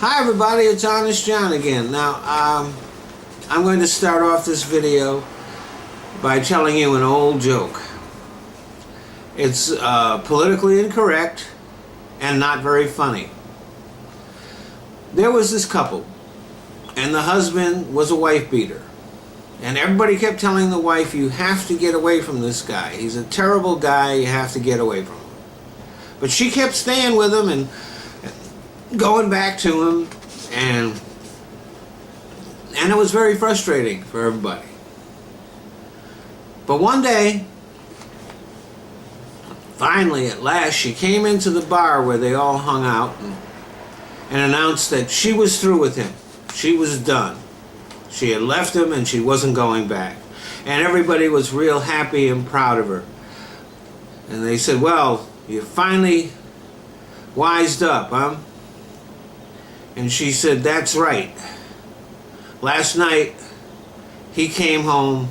Hi everybody, it's Honest John again. Now, I'm going to start off this video by telling you an old joke. It's politically incorrect and not very funny. There was this couple, and the husband was a wife beater. And everybody kept telling the wife, you have to get away from this guy. He's a terrible guy, you have to get away from him. But she kept staying with him and going back to him, and it was very frustrating for everybody. But one day, finally, at last, she came into the bar where they all hung out and announced that she was through with him. She was done. She had left him and she wasn't going back. And everybody was real happy and proud of her. And they said, well, you finally wised up, huh? And she said, that's right. Last night, he came home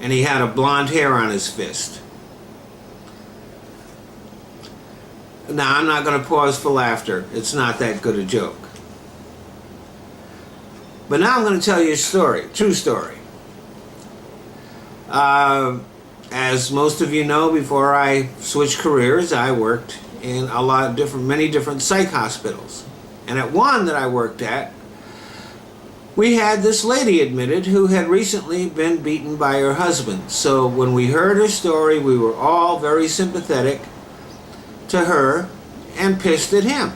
and he had a blonde hair on his fist. Now, I'm not going to pause for laughter. It's not that good a joke. But now I'm going to tell you a story, true story. As most of you know, before I switched careers, I worked in many different psych hospitals. And at one that I worked at, we had this lady admitted who had recently been beaten by her husband. So when we heard her story, we were all very sympathetic to her and pissed at him.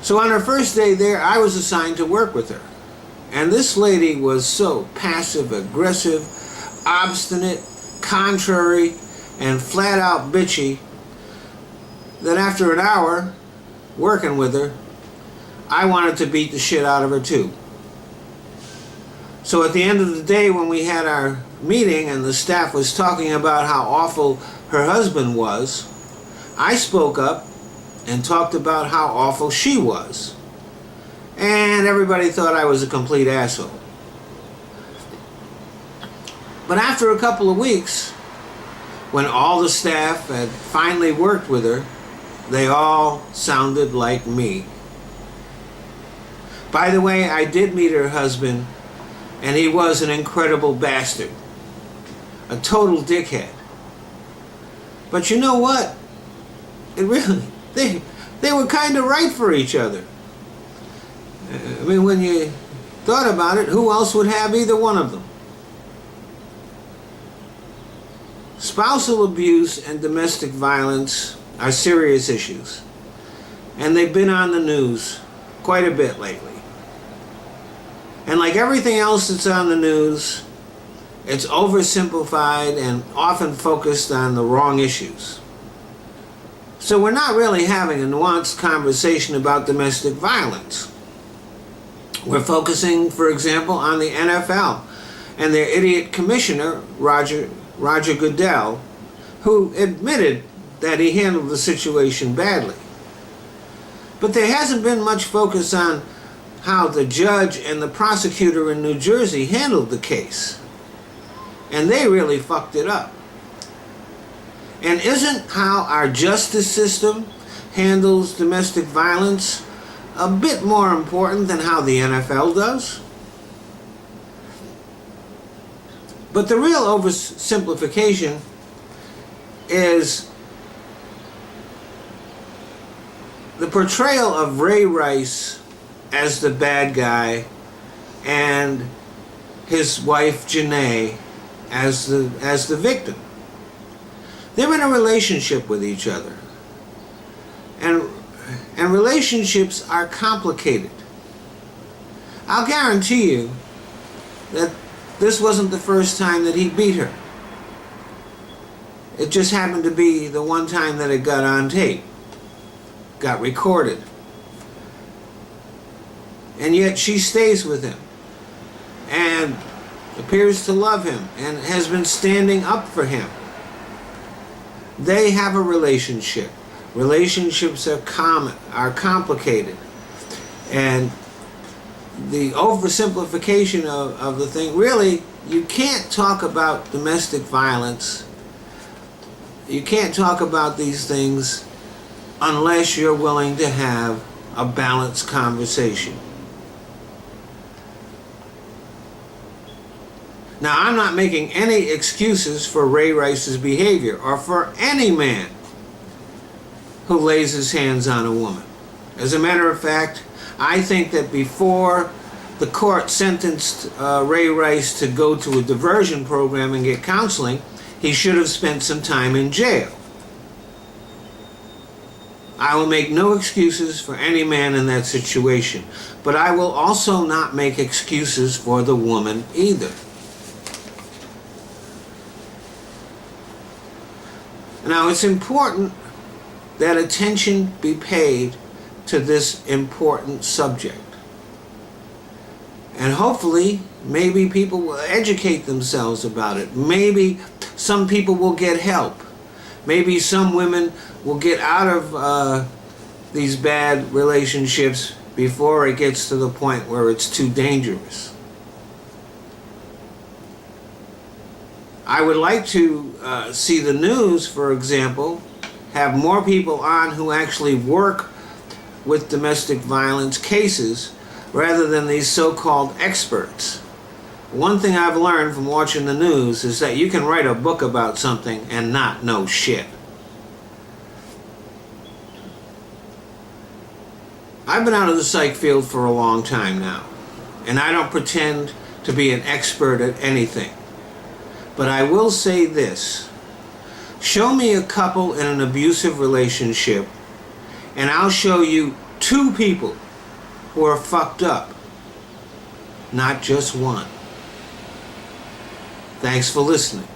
So on her first day there, I was assigned to work with her. And this lady was so passive-aggressive, obstinate, contrary, and flat-out bitchy that after an hour working with her, I wanted to beat the shit out of her too. So at the end of the day, when we had our meeting and the staff was talking about how awful her husband was, I spoke up and talked about how awful she was. And everybody thought I was a complete asshole. But after a couple of weeks, when all the staff had finally worked with her, they all sounded like me. By the way, I did meet her husband, and he was an incredible bastard. A total dickhead. But you know what? They were kind of right for each other. I mean, when you thought about it, who else would have either one of them? Spousal abuse and domestic violence are serious issues, and they've been on the news quite a bit lately. And like everything else that's on the news, it's oversimplified and often focused on the wrong issues. So we're not really having a nuanced conversation about domestic violence. We're focusing, for example, on the NFL and their idiot commissioner, Roger Goodell, who admitted that he handled the situation badly. But there hasn't been much focus on how the judge and the prosecutor in New Jersey handled the case. And they really fucked it up. And isn't how our justice system handles domestic violence a bit more important than how the NFL does? But the real oversimplification is the portrayal of Ray Rice as the bad guy and his wife Janae as the victim. They're in a relationship with each other. And relationships are complicated. I'll guarantee you that this wasn't the first time that he beat her. It just happened to be the one time that it got on tape, got recorded. And yet she stays with him and appears to love him and has been standing up for him. They have a relationship. Relationships are complicated. And the oversimplification of the thing, really, you can't talk about domestic violence. You can't talk about these things unless you're willing to have a balanced conversation. Now, I'm not making any excuses for Ray Rice's behavior or for any man who lays his hands on a woman. As a matter of fact, I think that before the court sentenced Ray Rice to go to a diversion program and get counseling, he should have spent some time in jail. I will make no excuses for any man in that situation, but I will also not make excuses for the woman either. Now, it's important that attention be paid to this important subject. And hopefully, maybe people will educate themselves about it. Maybe some people will get help. Maybe some women will get out of these bad relationships before it gets to the point where it's too dangerous. I would like to see the news, for example, have more people on who actually work with domestic violence cases rather than these so-called experts. One thing I've learned from watching the news is that you can write a book about something and not know shit. I've been out of the psych field for a long time now, and I don't pretend to be an expert at anything. But I will say this. Show me a couple in an abusive relationship, and I'll show you two people who are fucked up, not just one. Thanks for listening.